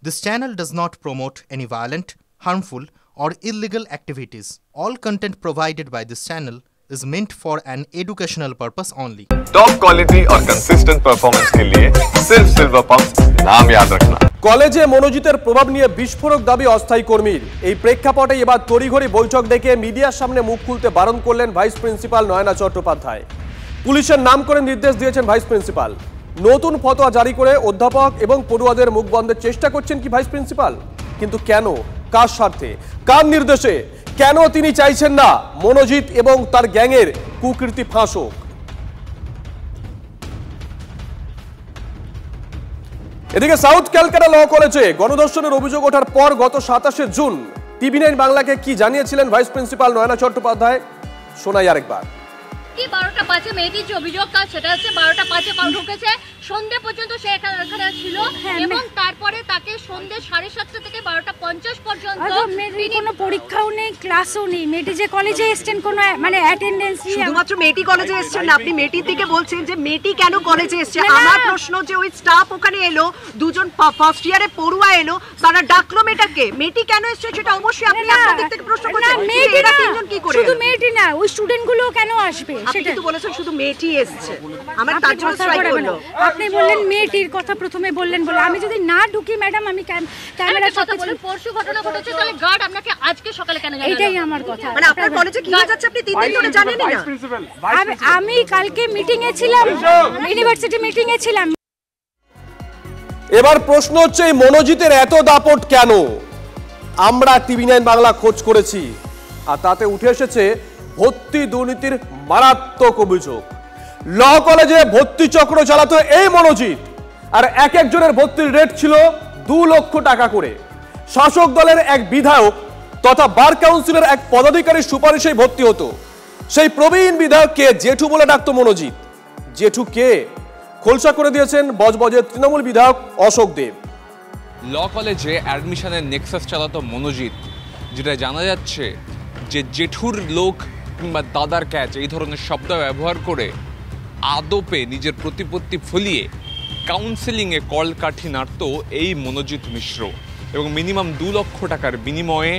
This channel does not promote any violent, harmful, or illegal activities. All content provided by this channel is meant for an educational purpose only. Top quality और consistent performance के लिए सिर्फ silver pumps नाम याद रखना। কলেজে মনোজিতের প্রভাব নিয়ে বিস্ফোরক দাবি অস্থায়ী কর্মীর। এই প্রেক্ষাপটে এবার তড়িঘড়ি বৈঠক ডেকে মিডিয়ার সামনে মুখ খুলতে বারণ করলেন ভাইস প্রিন্সিপাল নয়না চট্টোপাধ্যায়। পুলিশের নাম করে নির্দেশ দিয়েছেন ভাইস প্রিন্সিপাল। নতুন ফতোয়া জারি করে অধ্যাপক এবং পড়ুয়াদের মুখ বন্ধের চেষ্টা করছেন কি ভাইস প্রিন্সিপাল? কিন্তু কেন, কার স্বার্থে, কার নির্দেশে, কেন তিনি চাইছেন না মনোজিৎ এবং তার গ্যাংয়ের কুকীর্তি ফাঁস হোক? এদিকে সাউথ ক্যালকাটা ল কলেজে গণধর্ষণের অভিযোগ ওঠার পর গত 27 জুন TV9 বাংলাকে কি জানিয়েছিলেন ভাইস প্রিন্সিপাল নয়না চট্টোপাধ্যায়, শোনাই আরেকবার। 12টা 5-এ মেয়েটির যে অভিযোগ কাজ সেটা হচ্ছে 12টা 5-এ কল ঢুকেছে, সন্ধ্যে পর্যন্ত সে এখানে ছিল এবং তারপরে তাকে সন্ধ্যে 7:30 থেকে 12:50 পর্যন্ত মেয়েটির কোনো পরীক্ষাও নেই, ক্লাসও নেই। মেয়েটি যে কলেজে এসেছেন কোনো মানে অ্যাটেন্ডেন্স নেই। শুধুমাত্র মেয়েটি কলেজে এসেছেন না, আপনি মেয়েটির দিকে বলছেন যে মেয়েটি কেন কলেজে এসেছে? আমার প্রশ্ন যে ওই স্টাফ ওখানে এলো, দুজন ফার্স্ট ইয়ারে পড়ুয়া এলো, তারা ডাকলো মেয়েটাকে, মেয়েটি কেন এসেছে সেটা অবশ্যই আপনি আপনার দিক থেকে প্রশ্ন করছেন। মেয়েটিরা তিনজন কি করে? শুধু মেয়েটি না, ওই স্টুডেন্টগুলো কেন আসবে? সেটা তো বলেছেন শুধু মেয়েটি এসেছে। আমার তার জন্য স্ট্রাইক হলো। আপনি বললেন মেয়েটির কথা প্রথমে বললেন বলে আমি যদি না ঢুকি ম্যাডাম, আমি ক্যামেরা সাথে বলি পরশু ঘটনা ঘটেছে, তাহলে গার্ড আপনাকে আজকে সকালে কেন জানালো? এটাই আমার কথা। মানে আপনার কলেজে কি হয়ে যাচ্ছে আপনি 3 দিন ধরে জানেনই না। আমি কালকে মিটিং এ ছিলাম, ইউনিভার্সিটি মিটিং এ ছিলাম। এবার প্রশ্ন হচ্ছে এই মনোজিতের এত দাপট কেন? আমরা TV9 বাংলা খোঁজ করেছি আর তাতে উঠে এসেছে ভর্তি দুর্নীতির মারাত্মক অভিযোগ। ল কলেজে ভর্তি চক্র চালাতো এই মনোজিৎ, আর এক একজনের ভর্তির রেট ছিল 2 লক্ষ টাকা করে। শাসক দলের এক বিধায়ক তথা বার কাউন্সিলের এক পদাধিকারীর সুপারিশেই ভর্তি হতো। সেই প্রবীণ বিধায়ককে জেঠু বলে ডাকতো মনোজিৎ। জেঠু কে খোলসা করে দিয়েছেন বজবজের তৃণমূল বিধায়ক অশোক দেব। ল কলেজে অ্যাডমিশনের নেক্সাস চালাতো মনোজিৎ, যেটা জানা যাচ্ছে যে জেঠুর লোক কিংবা দাদার ক্যাচ এই ধরনের শব্দ ব্যবহার করে আদপে নিজের প্রতিপত্তি ফলিয়ে কাউন্সেলিংয়ে কলকাঠি নাড়ত এই মনোজিৎ মিশ্র এবং মিনিমাম 2 লক্ষ টাকার বিনিময়ে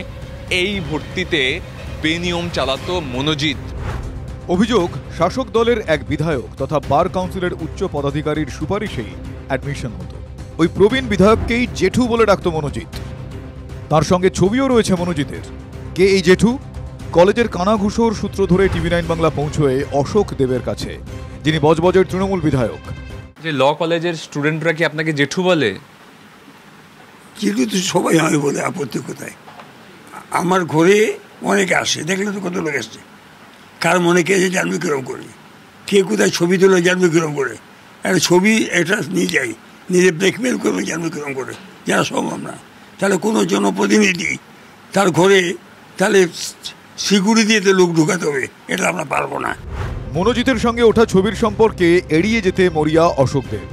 এই ভর্তিতে বেনিয়ম চালাতো মনোজিৎ। অভিযোগ, শাসক দলের এক বিধায়ক তথা বার কাউন্সিলের উচ্চ পদাধিকারীর সুপারিশেই অ্যাডমিশন হতো। ওই প্রবীণ বিধায়ককেই জেঠু বলে ডাকতো মনোজিৎ। তার সঙ্গে ছবিও রয়েছে মনোজিতের। কে এই জেঠু? কলেজের কানাঘুষোর সূত্র ধরে TV9 বাংলা পৌঁছয়ে অশোক দেবের কাছে, যিনি বজবজের তৃণমূল বিধায়ক। যে ল কলেজের স্টুডেন্টরা কি আপনাকে জেঠু বলে? জেঠু তো সবাই আমি বলে, আপত্তি কোথায়? আমার ঘরে অনেকে আসে, দেখলে তো কত লোক আসছে। কার মনে কে জানবে কিরম করে, কে কোথায় ছবি তুলে জানবে কিরম করে, একটা ছবি একটা নিয়ে যাই নিজে ব্ল্যাকমেল করবে জানবে কিরম করে, যারা সম্ভব না। তাহলে কোনো জনপ্রতিনিধি তার ঘরে তাহলে সিকিউরিটি দিয়ে লোক ঢুকাতে হবে, এটা আমরা পারবো না। মনোজিতের সঙ্গে ওঠা ছবির সম্পর্কে এড়িয়ে যেতে মরিয়া অশোক দেব।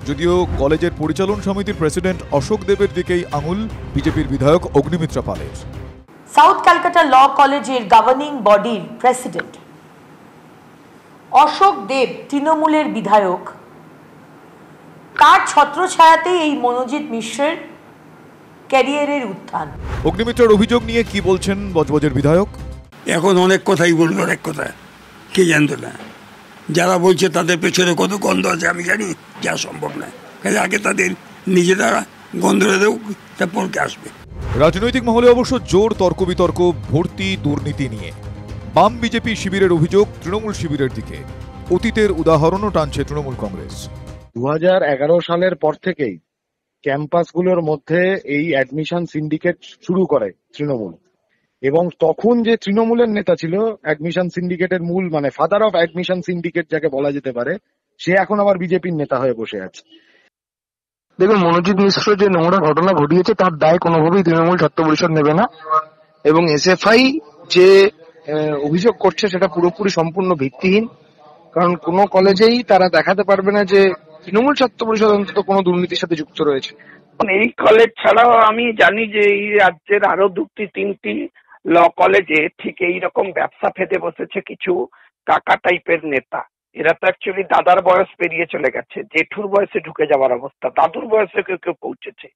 যদিও কলেজের পরিচালন সমিতির প্রেসিডেন্ট অশোক দেবের দিকেই আঙুল বিজেপির বিধায়ক অগ্নিমিত্রা পালের। সাউথ ক্যালকাটা ল কলেজের গভর্নিং বডির প্রেসিডেন্ট অশোক দেব তৃণমূলের বিধায়ক, তার ছত্রছায়াতেই এই মনোজিৎ মিশ্রের ক্যারিয়ারের উত্থান। অগ্নিমিত্রার অভিযোগ নিয়ে কি বলছেন বজবজের বিধায়ক? এখন অনেক কথাই বলবে, অনেক কথা কে জানতো না। যারা বলছে তাদের পেছনে কত গন্ধ আছে আমি জানি, যা সম্ভব না। আগে তাদের নিজেরা গন্ধ দেও, তারপর কে আসবে। রাজনৈতিক মহলে অবশ্য জোর তর্ক বিতর্ক ভর্তি দুর্নীতি নিয়ে। বাম বিজেপি শিবিরের অভিযোগ তৃণমূল শিবিরের দিকে। অতীতের উদাহরণও টানছে তৃণমূল কংগ্রেস। 2011 সালের পর থেকেই ক্যাম্পাসগুলোর মধ্যে এই অ্যাডমিশন সিন্ডিকেট শুরু করে তৃণমূল, এবং তখন যে তৃণমূলের নেতা ছিল অ্যাডমিশন সিন্ডিকেটের মূল মানে ফাদার অফ অ্যাডমিশন সিন্ডিকেট যাকে বলা যেতে পারে, সে এখন আবার বিজেপির নেতা হয়ে বসে আছে। দেখুন, মনোজিৎ মিশ্র যে নোংরা ঘটনা ঘটিয়েছে তার দায় কোনোভাবেই তৃণমূল ছাত্র পরিষদ নেবে না, এবং SFI যে অভিযোগ করছে সেটা পুরোপুরি সম্পূর্ণ ভিত্তিহীন। কারণ কোনো কলেজেই তারা দেখাতে পারবে না যে তৃণমূল ছাত্র পরিষদ অন্তত কোনো দুর্নীতির সাথে যুক্ত রয়েছে। এই কলেজ ছাড়াও আমি জানি যে এই রাজ্যের আরো 2-3টি ল কলেজে ঠিক এইরকম ব্যবসা ফেদে বসেছে কিছু কাকা টাইপের নেতা। এরা তো অ্যাকচুয়ালি দাদার বয়স পেরিয়ে চলে গেছে, জেঠুর বয়সে ঢুকে যাওয়ার অবস্থা, দাদুর বয়সে কেউ কেউ পৌঁছেছে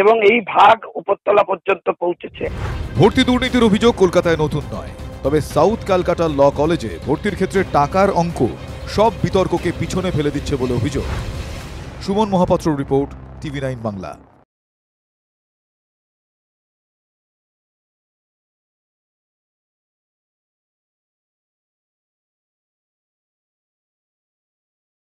এবং এই ভাগ উপরতলা পর্যন্ত পৌঁছেছে। ভর্তি দুর্নীতির অভিযোগ কলকাতায় নতুন নয়, তবে সাউথ ক্যালকাটা ল কলেজে ভর্তির ক্ষেত্রে টাকার অঙ্ক সব বিতর্ককে পিছনে ফেলে দিচ্ছে বলে অভিযোগ। Suman Mahapatra report, TV9 Bangla.